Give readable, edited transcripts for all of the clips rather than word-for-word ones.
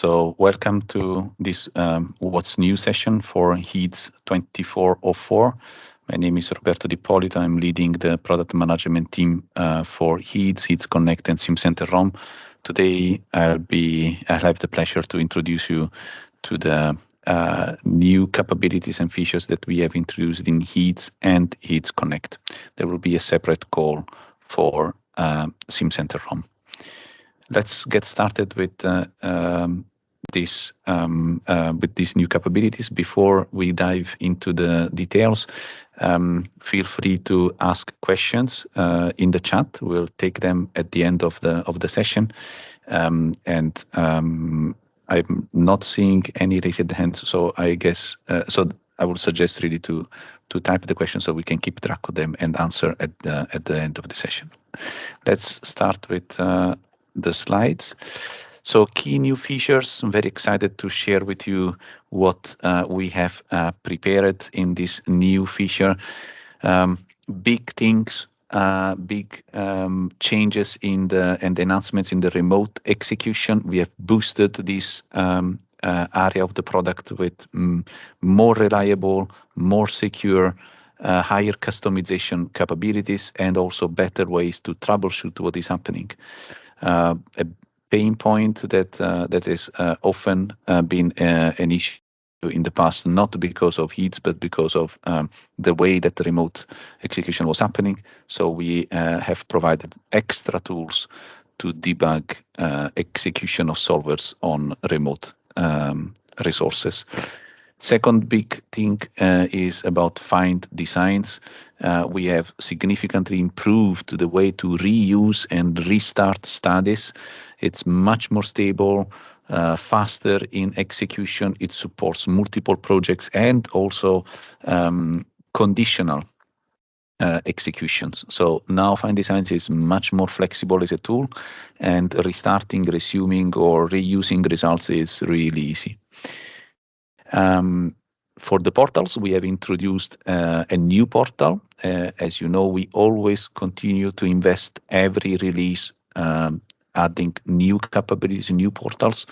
So welcome to this What's New session for HEEDS 2404. My name is Roberto Di Polito. I'm leading the product management team for HEEDS, HEEDS Connect and SimCenter ROM. Today I'll have the pleasure to introduce you to the new capabilities and features that we have introduced in HEEDS and HEEDS Connect. There will be a separate call for SimCenter ROM. Let's get started with these new capabilities. Before we dive into the details, feel free to ask questions in the chat. We'll take them at the end of the session, and I'm not seeing any raised hands, so I guess I would suggest really to type the question so we can keep track of them and answer at the end of the session. Let's start with the slides. So key new features. I'm very excited to share with you what we have prepared in this new feature. Big things, big changes in and enhancements in the remote execution. We have boosted this area of the product with more reliable, more secure, higher customization capabilities, and also better ways to troubleshoot what is happening. A pain point that is often been an issue in the past, not because of HEEDS, but because of the way that the remote execution was happening. So we have provided extra tools to debug execution of solvers on remote resources. Second big thing is about find designs. We have significantly improved the way to reuse and restart studies. It's much more stable, faster in execution. It supports multiple projects and also conditional executions. So now Find Designs is much more flexible as a tool, and restarting, resuming, or reusing results is really easy. For the portals, we have introduced a new portal. As you know, we always continue to invest every release, adding new capabilities, new portals.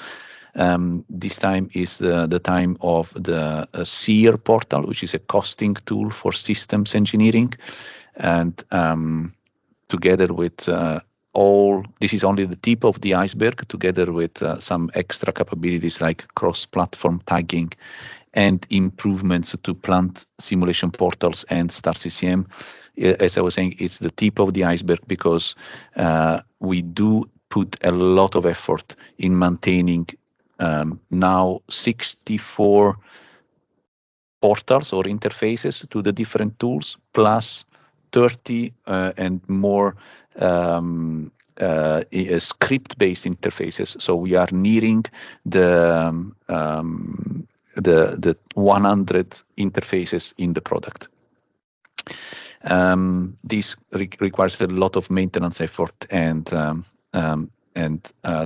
This time is the time of the SEER portal, which is a costing tool for systems engineering. And together with this is only the tip of the iceberg, together with some extra capabilities like cross-platform tagging and improvements to plant simulation portals and StarCCM. As I was saying, it's the tip of the iceberg because we do put a lot of effort in maintaining now 64 portals or interfaces to the different tools, plus 30 and more script-based interfaces. So we are nearing the 100 interfaces in the product. This requires a lot of maintenance effort and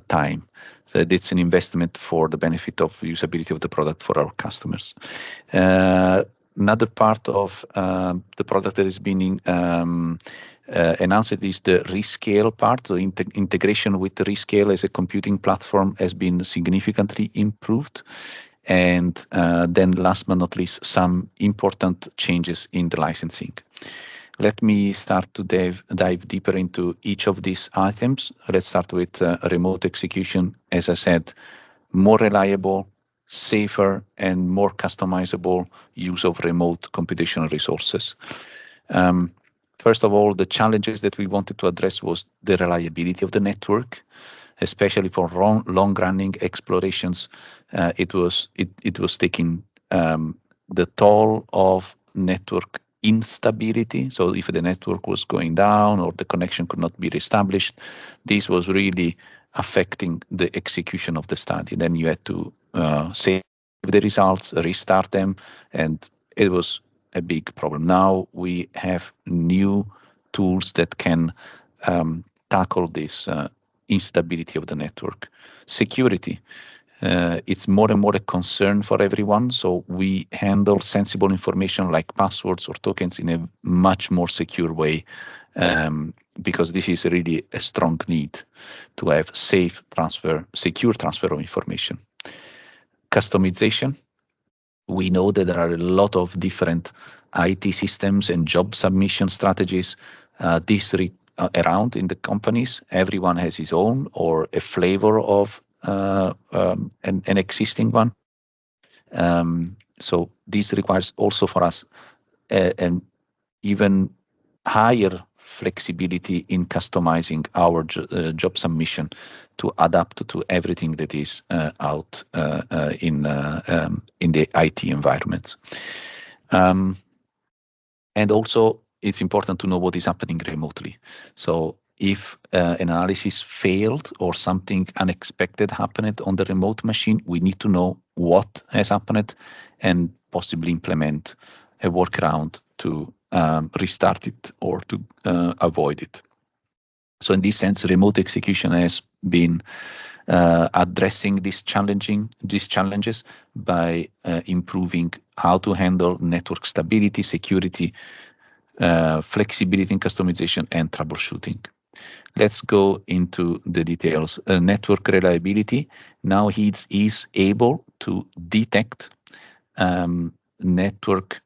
time. So it's an investment for the benefit of usability of the product for our customers. Another part of the product that is being enhanced is the Rescale part. So integration with the Rescale as a computing platform has been significantly improved. And then last but not least, some important changes in the licensing. Let me start to dive deeper into each of these items. Let's start with remote execution. As I said, more reliable, safer, and more customizable use of remote computational resources. First of all, the challenges that we wanted to address was the reliability of the network, especially for long-running explorations. It was taking the toll of network instability. So if the network was going down or the connection could not be reestablished, this was really affecting the execution of the study. Then you had to save the results, restart them, and it was a big problem. Now we have new tools that can tackle this instability of the network. Security. It's more and more a concern for everyone. So we handle sensible information like passwords or tokens in a much more secure way, because this is really a strong need to have secure transfer of information. Customization. We know that there are a lot of different IT systems and job submission strategies around in the companies. Everyone has his own or a flavor of an existing one. So this requires also for us an even higher flexibility in customizing our job submission to adapt to everything that is out in the IT environments. And also, it's important to know what is happening remotely. So if an analysis failed or something unexpected happened on the remote machine, we need to know what has happened and possibly implement a workaround to restart it or to avoid it. So in this sense, remote execution has been addressing these challenges by improving how to handle network stability, security, flexibility in customization, and troubleshooting. Let's go into the details. Network reliability. Now HEEDS is able to detect network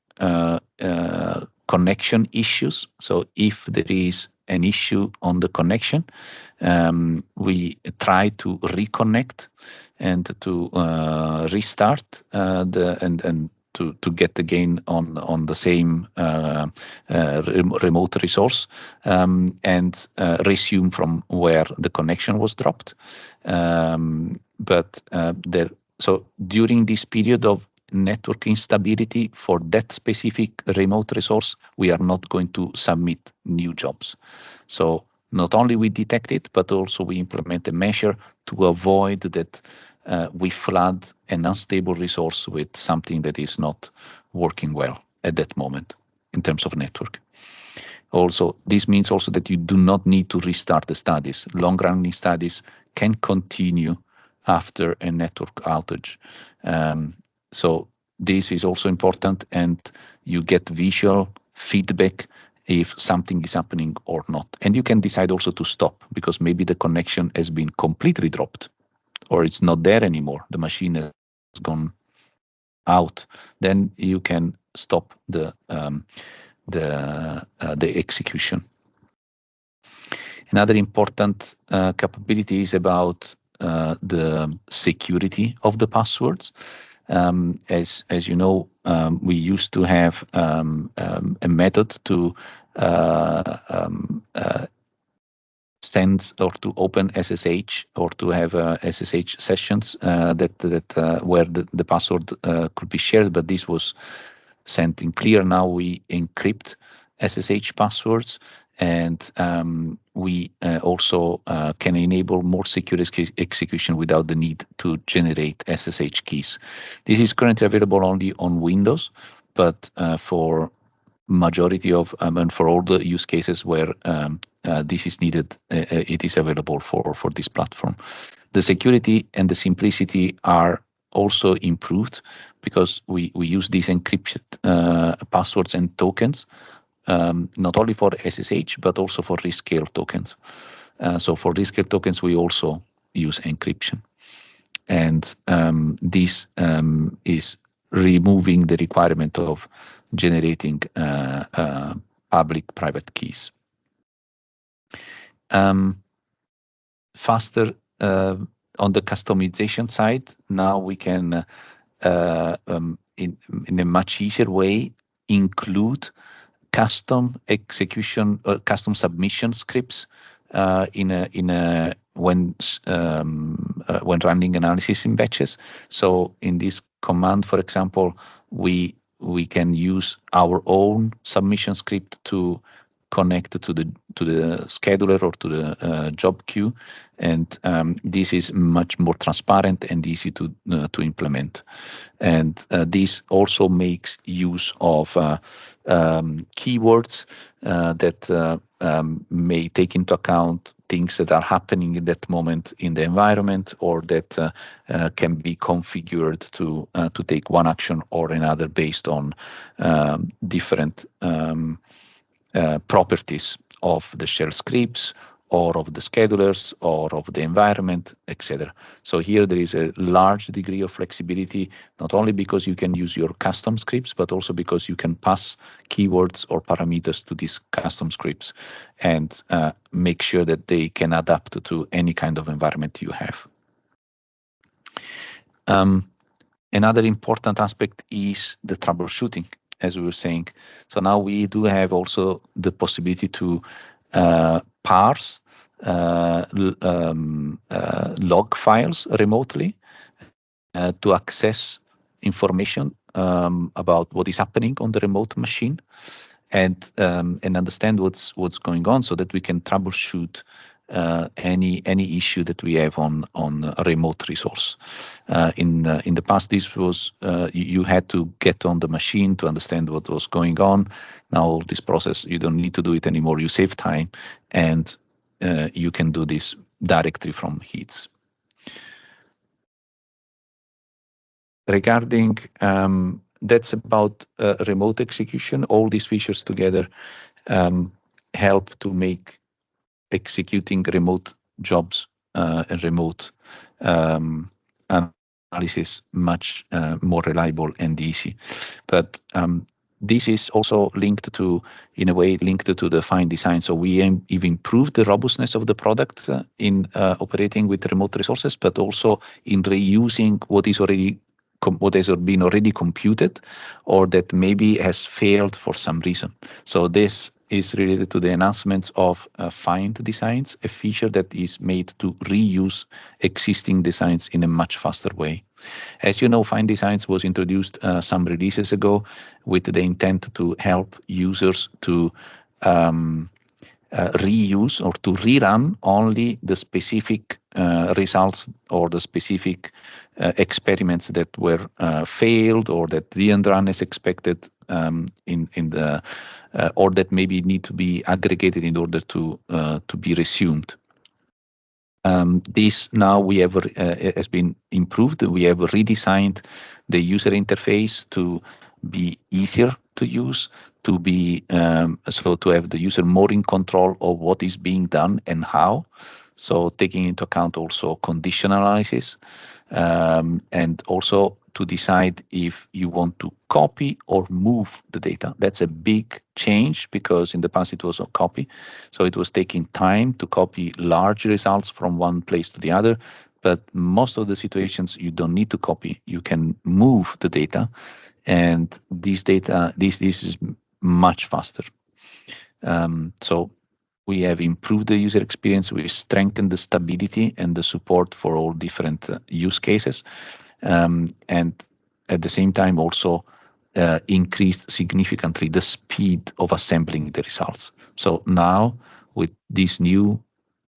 connection issues. So if there is an issue on the connection, we try to reconnect and to restart and to get again on the same remote resource and resume from where the connection was dropped. So during this period of network instability for that specific remote resource, we are not going to submit new jobs. So not only we detect it, but also we implement a measure to avoid that we flood an unstable resource with something that is not working well at that moment in terms of network. Also, this means also that you do not need to restart the studies. Long-running studies can continue after a network outage. So this is also important, and you get visual feedback if something is happening or not. And you can decide also to stop, because maybe the connection has been completely dropped or it's not there anymore. The machine has gone out. Then you can stop the execution. Another important capability is about the security of the passwords. As you know, we used to have a method to send or to open SSH or to have SSH sessions that where the password could be shared, but this was sent in clear. Now we encrypt SSH passwords, and we also can enable more secure execution without the need to generate SSH keys. This is currently available only on Windows, but for majority of and for all the use cases where this is needed, it is available for this platform. The security and the simplicity are also improved because we use these encrypted passwords and tokens, not only for SSH, but also for Rescale tokens. So for Rescale tokens, we also use encryption. And this is removing the requirement of generating public-private keys. Faster on the customization side, now we can, in a much easier way, include custom execution or custom submission scripts when running analysis in batches. So in this command, for example, we can use our own submission script to connect to the scheduler or to the job queue, and this is much more transparent and easy to implement. And this also makes use of keywords that may take into account things that are happening in that moment in the environment, or that can be configured to take one action or another based on different properties of the shell scripts or of the schedulers or of the environment, etc. So here there is a large degree of flexibility, not only because you can use your custom scripts, but also because you can pass keywords or parameters to these custom scripts and make sure that they can adapt to any kind of environment you have. Another important aspect is the troubleshooting, as we were saying. So now we do have also the possibility to parse log files remotely to access information about what is happening on the remote machine and understand what's going on, so that we can troubleshoot any issue that we have on a remote resource. In the past, this was you had to get on the machine to understand what was going on. Now this process, you don't need to do it anymore. You save time, and you can do this directly from HEEDS. Regarding that's about remote execution. All these features together help to make executing remote jobs and remote analysis much more reliable and easy. But this is also linked to, in a way, linked to the fine design. So we have improved the robustness of the product in operating with remote resources, but also in reusing what has been already computed, or that maybe has failed for some reason. So this is related to the enhancements of find designs, a feature that is made to reuse existing designs in a much faster way. As you know, find designs was introduced some releases ago with the intent to help users to reuse or to rerun only the specific results or the specific experiments that were failed or that didn't run as expected or that maybe need to be aggregated in order to be resumed. This now has been improved. We have redesigned the user interface to be easier to use, to be so to have the user more in control of what is being done and how. So taking into account also condition analysis, and also to decide if you want to copy or move the data. That's a big change, because in the past it was a copy. So it was taking time to copy large results from one place to the other. But most of the situations you don't need to copy. You can move the data, and this is much faster. So we have improved the user experience. We strengthened the stability and the support for all different use cases, and at the same time also increased significantly the speed of assembling the results. So now with this new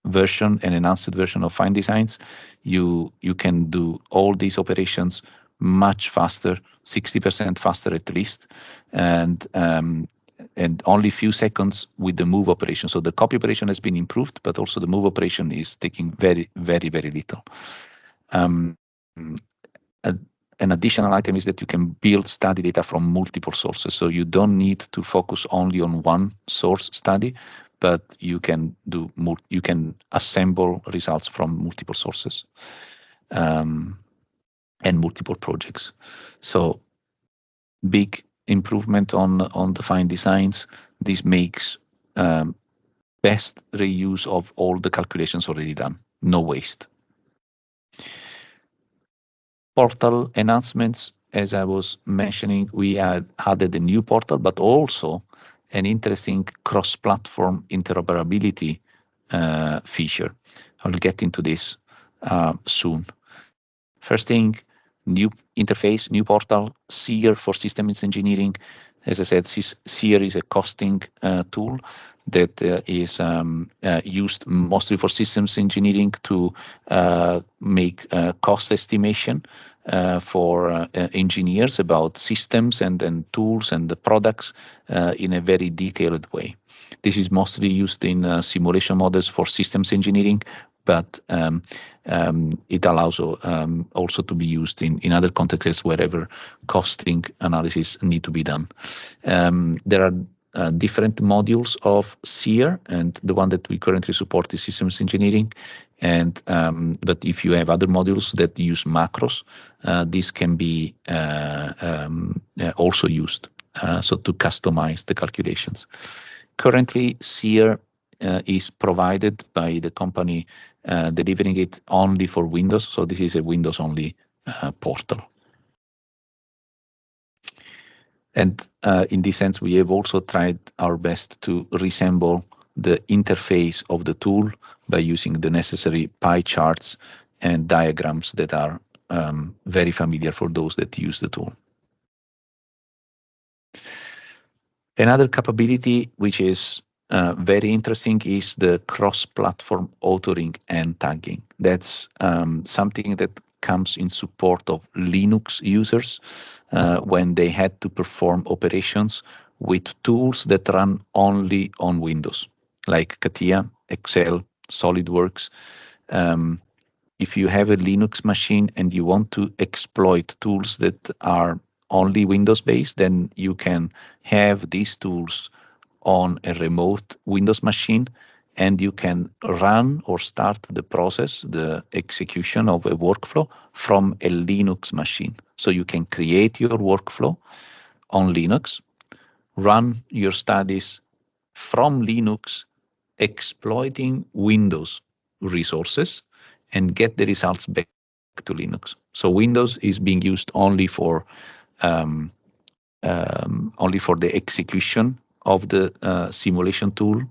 version, an enhanced version of Find Designs, you can do all these operations much faster, 60% faster at least, and only a few seconds with the move operation. So the copy operation has been improved, but also the move operation is taking very, very, very little. An additional item is that you can build study data from multiple sources. So you don't need to focus only on one source study, but you can assemble results from multiple sources and multiple projects. So big improvement on the Find Designs. This makes best reuse of all the calculations already done, no waste. Portal enhancements, as I was mentioning, we added a new portal, but also an interesting cross-platform interoperability feature. I'll get into this soon. First thing, new interface, new portal, SEER for systems engineering. As I said, SEER is a costing tool that is used mostly for systems engineering to make cost estimation for engineers about systems and tools and the products in a very detailed way. This is mostly used in simulation models for systems engineering, but it allows also to be used in other contexts wherever costing analysis need to be done. There are different modules of SEER, and the one that we currently support is systems engineering. And but if you have other modules that use macros, this can be also used so to customize the calculations. Currently, SEER is provided by the company delivering it only for Windows. So this is a Windows-only portal. And in this sense, we have also tried our best to resemble the interface of the tool by using the necessary pie charts and diagrams that are very familiar for those that use the tool. Another capability which is very interesting is the cross-platform authoring and tagging. That's something that comes in support of Linux users when they had to perform operations with tools that run only on Windows, like CATIA, Excel, SolidWorks. If you have a Linux machine and you want to exploit tools that are only Windows-based, then you can have these tools on a remote Windows machine, and you can run or start the process, the execution of a workflow from a Linux machine. So you can create your workflow on Linux, run your studies from Linux, exploiting Windows resources, and get the results back to Linux. So Windows is being used only for the execution of the simulation tool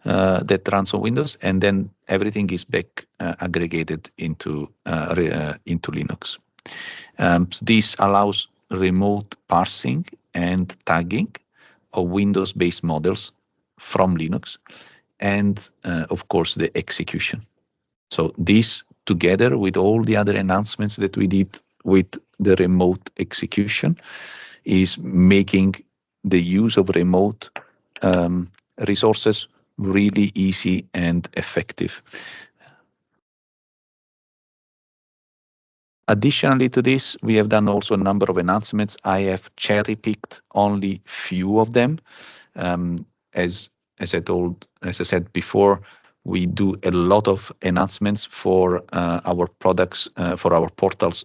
that runs on Windows, and then everything is back aggregated into Linux. So this allows remote parsing and tagging of Windows-based models from Linux, and of course the execution. So this, together with all the other enhancements that we did with the remote execution, is making the use of remote resources really easy and effective. Additionally to this, we have done also a number of enhancements. I have cherry-picked only few of them. As I said before, we do a lot of enhancements for our products, for our portals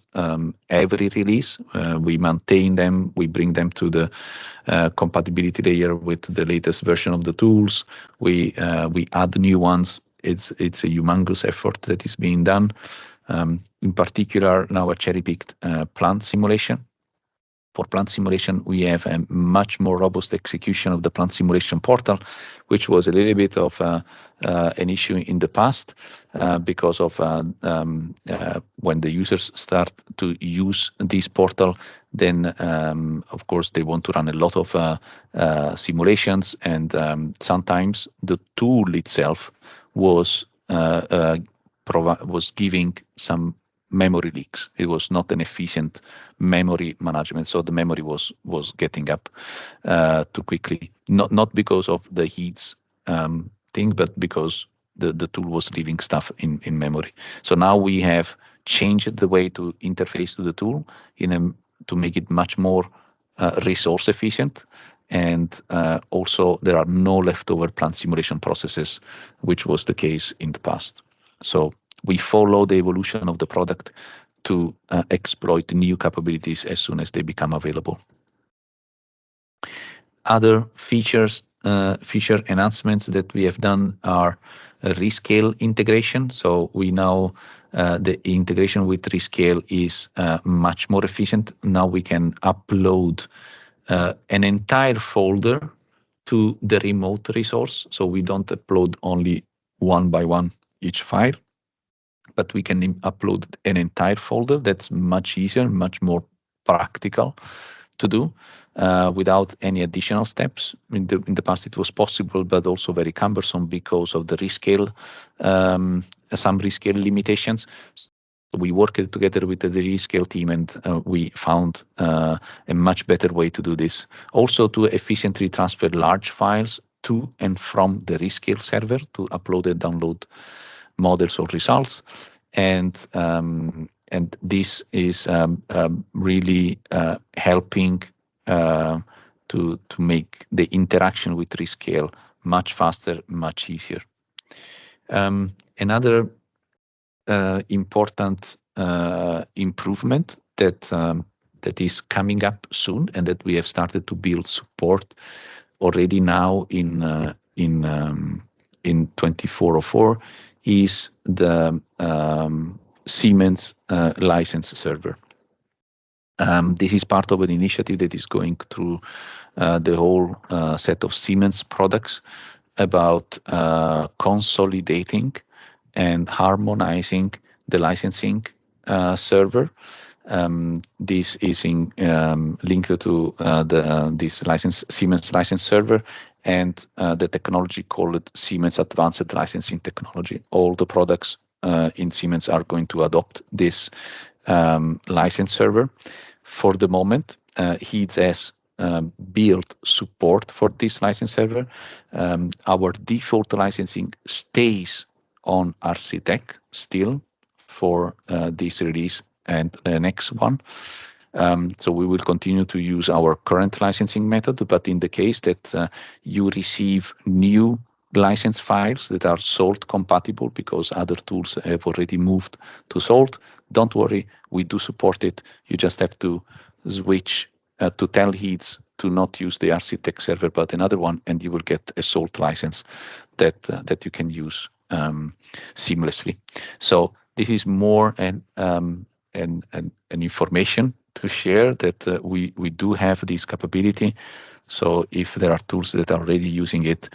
every release. We maintain them, we bring them to the compatibility layer with the latest version of the tools. We add new ones. It's a humongous effort that is being done. In particular, now a cherry-picked plant simulation. For plant simulation, we have a much more robust execution of the plant simulation portal, which was a little bit of an issue in the past because of when the users start to use this portal, then of course they want to run a lot of simulations, and sometimes the tool itself was giving some memory leaks. It was not an efficient memory management, so the memory was getting up too quickly. Not because of the HEEDS thing, but because the tool was leaving stuff in memory. So now we have changed the way to interface to the tool to make it much more resource efficient, and also there are no leftover plant simulation processes, which was the case in the past. So we follow the evolution of the product to exploit new capabilities as soon as they become available. Other feature enhancements that we have done are Rescale integration. So we now, the integration with Rescale is much more efficient. Now we can upload an entire folder to the remote resource. So we don't upload only one by one each file, but we can upload an entire folder. That's much easier, much more practical to do without any additional steps. In the past it was possible, but also very cumbersome because of the Rescale, some Rescale limitations. We worked together with the Rescale team, and we found a much better way to do this. Also to efficiently transfer large files to and from the Rescale server to upload and download models or results, and this is really helping to make the interaction with Rescale much faster, much easier. Another important improvement that is coming up soon and that we have started to build support already now in 2404 is the Siemens license server. This is part of an initiative that is going through the whole set of Siemens products about consolidating and harmonizing the licensing server. This is linked to this Siemens license server and the technology called Siemens Advanced Licensing Technology. All the products in Siemens are going to adopt this license server. For the moment, HEEDS has built support for this license server. Our default licensing stays on RCTech still for this release and the next one. So we will continue to use our current licensing method, but in the case that you receive new license files that are Salt compatible because other tools have already moved to Salt, don't worry, we do support it. You just have to switch to tell HEEDS to not use the RCTech server but another one, and you will get a Salt license that you can use seamlessly. So this is more an information to share that we do have this capability. So if there are tools that are already using it,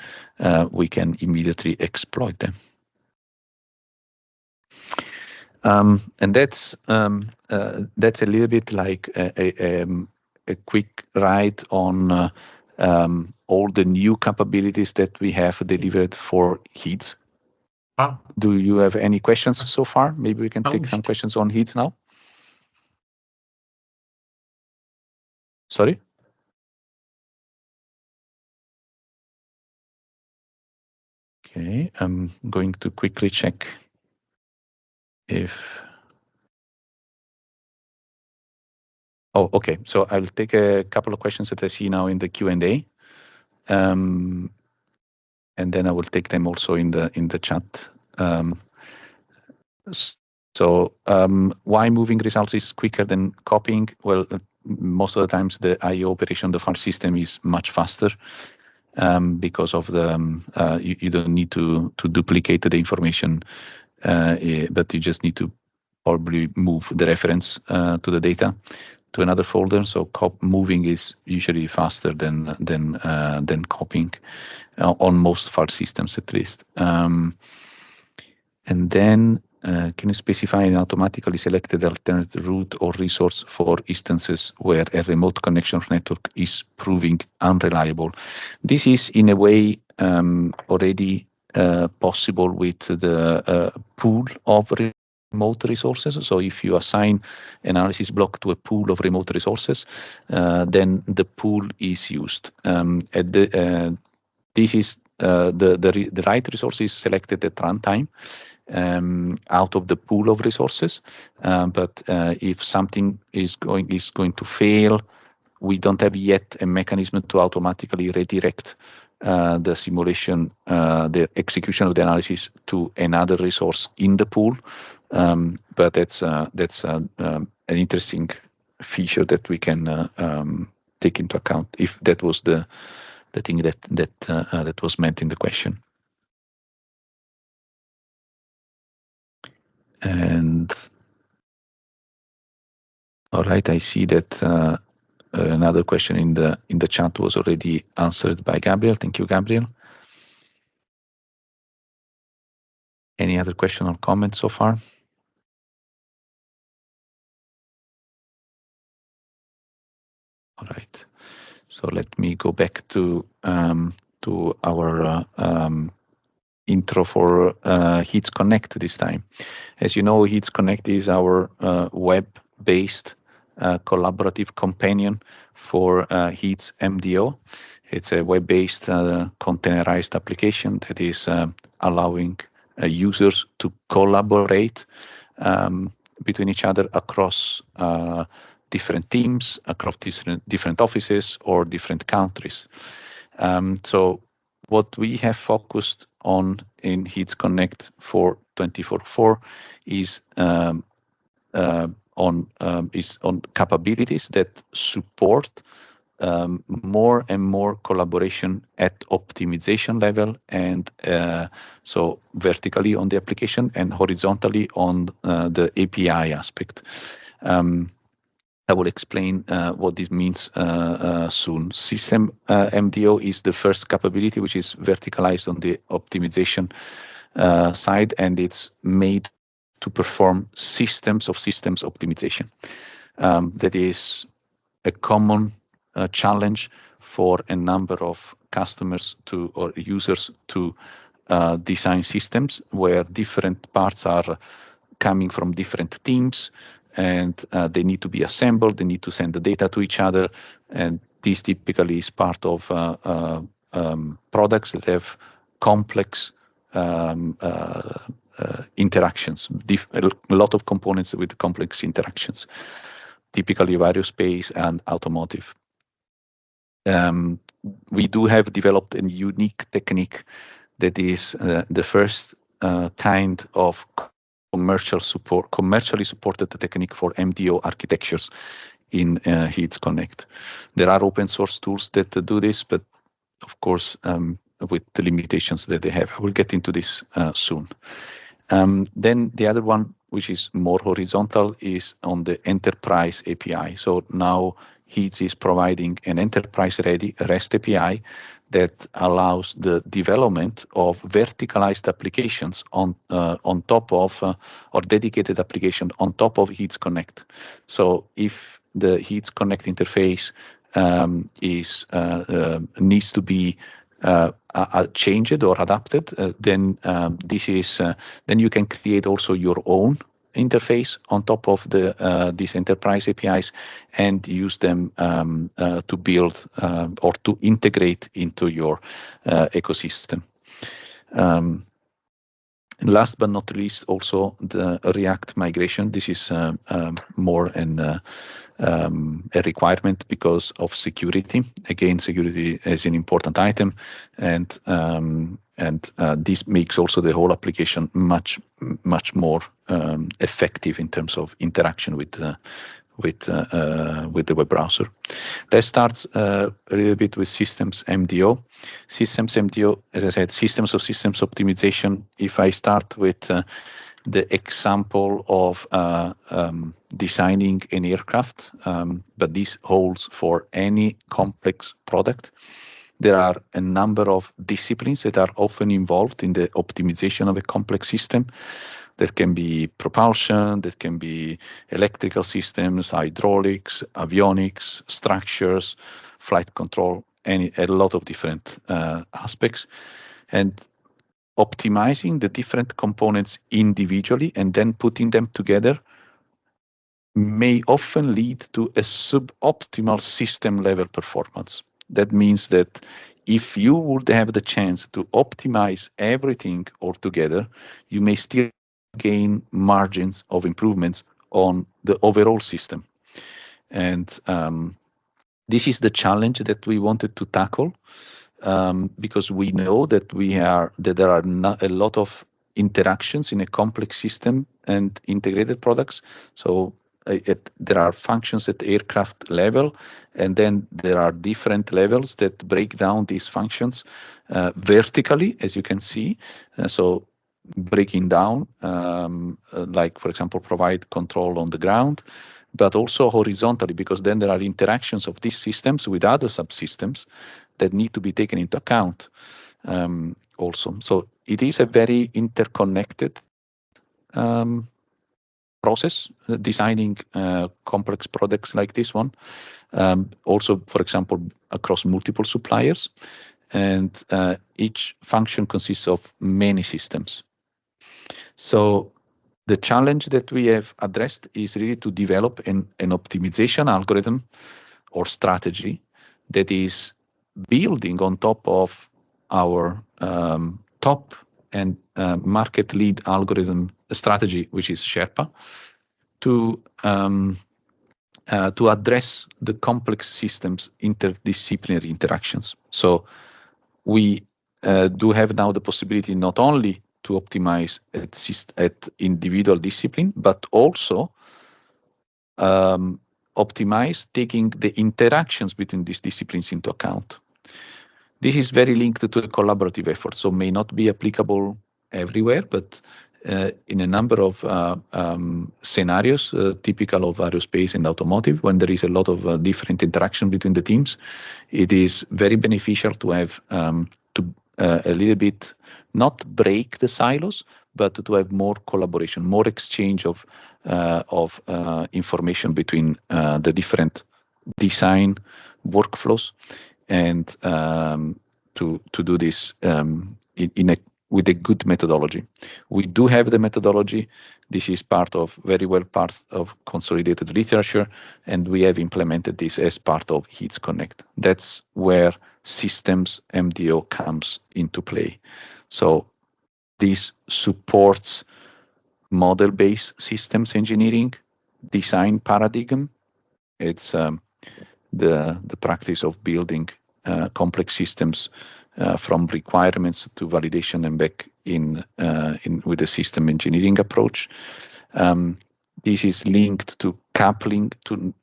we can immediately exploit them. And that's a little bit like a quick ride on all the new capabilities that we have delivered for HEEDS. Do you have any questions so far? Maybe we can take some questions on HEEDS now. Sorry? Okay, I'm going to quickly check if... Oh, okay. So I'll take a couple of questions that I see now in the Q&A. And then I will take them also in the chat. So why moving results is quicker than copying? Well, most of the times the I/O operation of the file system is much faster because of the you don't need to duplicate the information, but you just need to probably move the reference to the data to another folder. So moving is usually faster than copying on most file systems, at least. And then can you specify an automatically selected alternate route or resource for instances where a remote connection network is proving unreliable? This is in a way already possible with the pool of remote resources. So if you assign analysis block to a pool of remote resources, then the pool is used. This is the right resource is selected at runtime out of the pool of resources. But if something is going to fail, we don't have yet a mechanism to automatically redirect the simulation, the execution of the analysis to another resource in the pool. But that's an interesting feature that we can take into account if that was the thing that was meant in the question. And all right, I see that another question in the chat was already answered by Gabriel. Thank you, Gabriel. Any other question or comment so far? All right. So let me go back to our intro for HEEDS Connect this time. As you know, HEEDS Connect is our web-based collaborative companion for HEEDS MDO. It's a web-based containerized application that is allowing users to collaborate between each other across different teams across different offices or different countries. So what we have focused on in HEEDS Connect for 24/4 is on capabilities that support more and more collaboration at optimization level, and so vertically on the application and horizontally on the API aspect. I will explain what this means soon. System MDO is the first capability which is verticalized on the optimization side, and it's made to perform systems of systems optimization. That is a common challenge for a number of customers or users to design systems where different parts are coming from different teams, and they need to be assembled, they need to send the data to each other, and this typically is part of products that have complex interactions, a lot of components with complex interactions, typically aerospace and automotive. We do have developed a unique technique that is the first kind of commercially supported technique for MDO architectures in HEEDS Connect. There are open source tools that do this, but of course, with the limitations that they have. I will get into this soon. Then the other one, which is more horizontal, is on the enterprise API. So now HEEDS is providing an enterprise-ready REST API that allows the development of verticalized applications on top of or dedicated application on top of HEEDS Connect. So if the HEEDS Connect interface needs to be changed or adapted, then then you can create also your own interface on top of these enterprise APIs and use them to build or to integrate into your ecosystem. Last but not least, also the React migration. This is more a requirement because of security. Again, security is an important item, and this makes also the whole application much more effective in terms of interaction with the web browser. Let's start a little bit with systems MDO. Systems MDO, as I said, systems of systems optimization. If I start with the example of designing an aircraft, but this holds for any complex product. There are a number of disciplines that are often involved in the optimization of a complex system. That can be propulsion, that can be electrical systems, hydraulics, avionics, structures, flight control, a lot of different aspects. And optimizing the different components individually and then putting them together may often lead to a suboptimal system level performance. That means that if you would have the chance to optimize everything all together, you may still gain margins of improvements on the overall system. And this is the challenge that we wanted to tackle, because we know that there are not a lot of interactions in a complex system and integrated products. So there are functions at the aircraft level, and then there are different levels that break down these functions vertically, as you can see. So breaking down, like for example, provide control on the ground, but also horizontally, because then there are interactions of these systems with other subsystems that need to be taken into account also. So it is a very interconnected process, designing complex products like this one. Also, for example, across multiple suppliers, and each function consists of many systems. So the challenge that we have addressed is really to develop an optimization algorithm or strategy that is building on top of our top and market lead algorithm strategy, which is Sherpa, to to address the complex systems interdisciplinary interactions. So we do have now the possibility not only to optimize at individual discipline, but also optimize taking the interactions between these disciplines into account. This is very linked to a collaborative effort, so may not be applicable everywhere, but in a number of scenarios, typical of aerospace and automotive, when there is a lot of different interaction between the teams, it is very beneficial to have a little bit, not break the silos, but to have more collaboration, more exchange of information between the different design workflows, and to do this with a good methodology. We do have the methodology. This is part of consolidated literature, and we have implemented this as part of HEEDS Connect. That's where systems MDO comes into play. So this supports model-based systems engineering, design paradigm. It's the practice of building complex systems from requirements to validation and back in with a system engineering approach. This is linked to coupling, to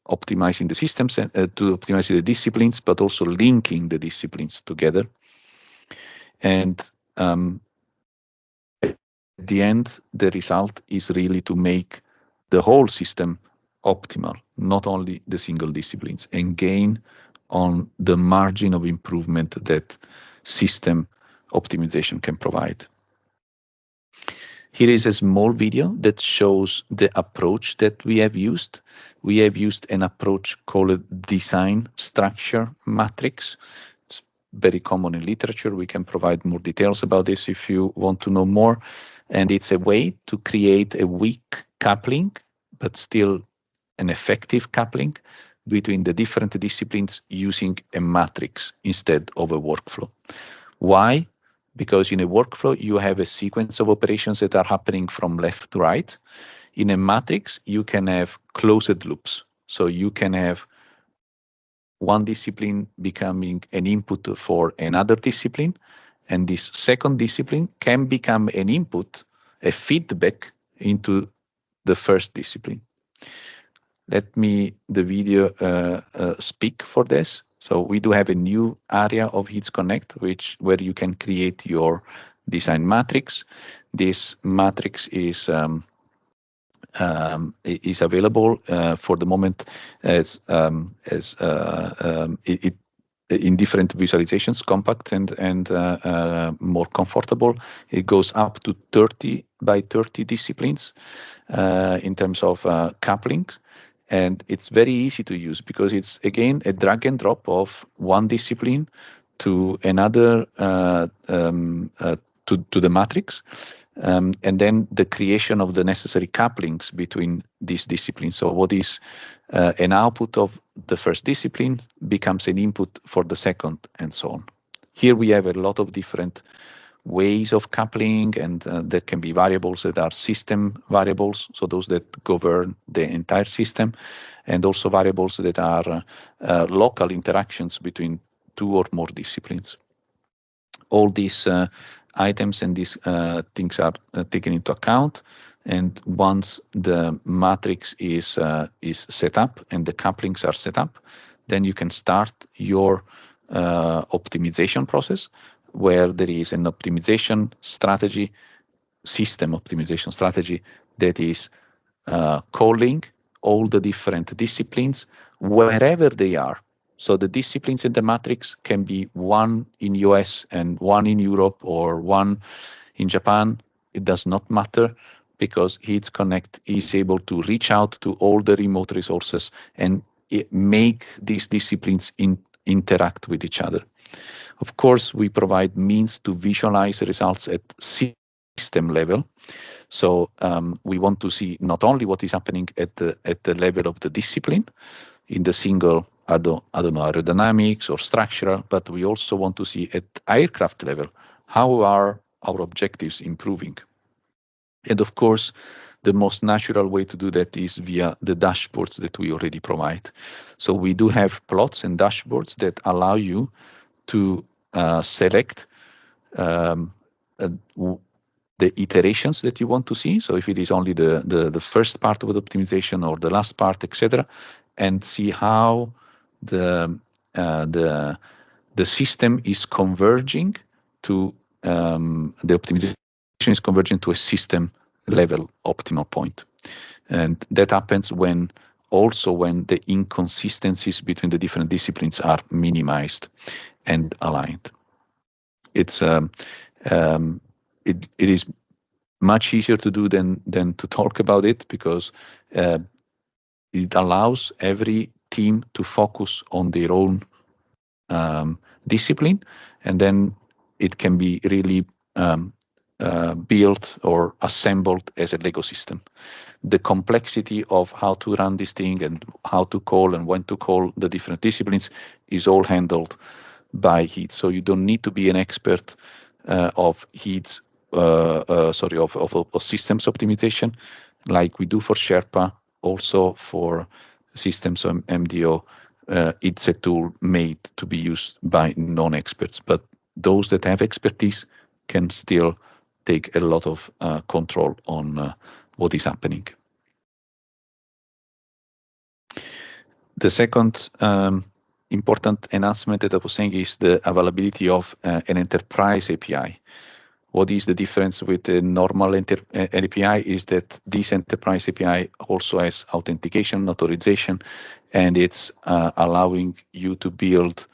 optimizing the systems and to optimizing the disciplines, but also linking the disciplines together. And at the end, the result is really to make the whole system optimal, not only the single disciplines, and gain on the margin of improvement that system optimization can provide. Here is a small video that shows the approach that we have used. We have used an approach called design structure matrix. It's very common in literature. We can provide more details about this if you want to know more. And it's a way to create a weak coupling, but still an effective coupling between the different disciplines using a matrix instead of a workflow. Why? Because in a workflow, you have a sequence of operations that are happening from left to right. In a matrix, you can have closed loops. So you can have one discipline becoming an input for another discipline, and this second discipline can become an input, a feedback into the first discipline. Let me, the video speak for this. So we do have a new area of HEEDS Connect, where you can create your design matrix. This matrix is available for the moment as in different visualizations, compact and more comfortable. It goes up to 30 by 30 disciplines in terms of couplings. And it's very easy to use because it's, again, a drag and drop of one discipline to another, to the matrix, and then the creation of the necessary couplings between these disciplines. So what is an output of the first discipline becomes an input for the second, and so on. Here we have a lot of different ways of coupling, and there can be variables that are system variables, so those that govern the entire system, and also variables that are local interactions between two or more disciplines. All these items and these things are taken into account, and once the matrix is set up and the couplings are set up, then you can start your optimization process, where there is an optimization strategy, system optimization strategy, that is calling all the different disciplines wherever they are. So the disciplines in the matrix can be one in US and one in Europe or one in Japan. It does not matter, because HEEDS Connect is able to reach out to all the remote resources and make these disciplines interact with each other. Of course, we provide means to visualize results at system level. So we want to see not only what is happening at the level of the discipline in the single, I don't know, aerodynamics or structural, but we also want to see at aircraft level, how are our objectives improving? And of course, the most natural way to do that is via the dashboards that we already provide. So we do have plots and dashboards that allow you to select the iterations that you want to see. So if it is only the first part of the optimization or the last part, etc., and see how the system is converging to the optimization is converging to a system level optimal point. And that happens when the inconsistencies between the different disciplines are minimized and aligned. It's it is much easier to do than to talk about it, because it allows every team to focus on their own discipline, and then it can be really built or assembled as a Lego system. The complexity of how to run this thing and how to call and when to call the different disciplines is all handled by HEEDS. So you don't need to be an expert of HEEDS, of systems optimization, like we do for Sherpa. Also for systems on MDO, it's a tool made to be used by non-experts, but those that have expertise can still take a lot of control on what is happening. The second important enhancement that I was saying is the availability of an enterprise API. What is the difference with the normal API is that this enterprise API also has authentication, authorization, and it's allowing you to build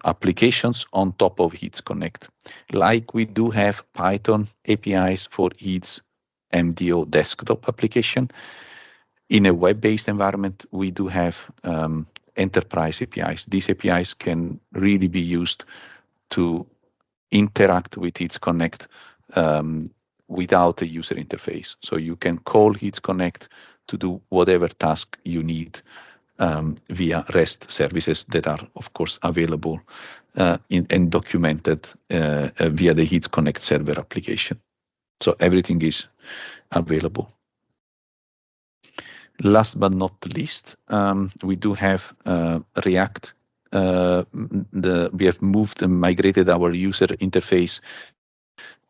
applications on top of HEEDS Connect. Like we do have Python APIs for HEEDS MDO desktop application. In a web-based environment, we do have enterprise APIs. These APIs can really be used to interact with HEEDS Connect without a user interface. So you can call HEEDS Connect to do whatever task you need via REST services that are, of course, available and documented via the HEEDS Connect server application. So everything is available. Last but not least, we do have React. We have moved and migrated our user interface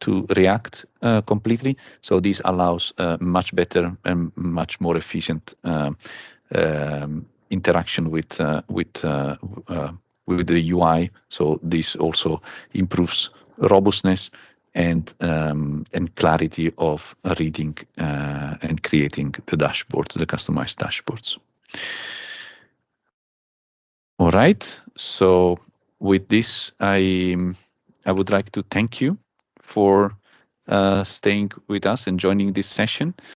to React completely. So this allows much better and much more efficient interaction with the UI. So this also improves robustness and clarity of reading and creating the dashboards, the customized dashboards. All right. So with this, I would like to thank you for staying with us and joining this session.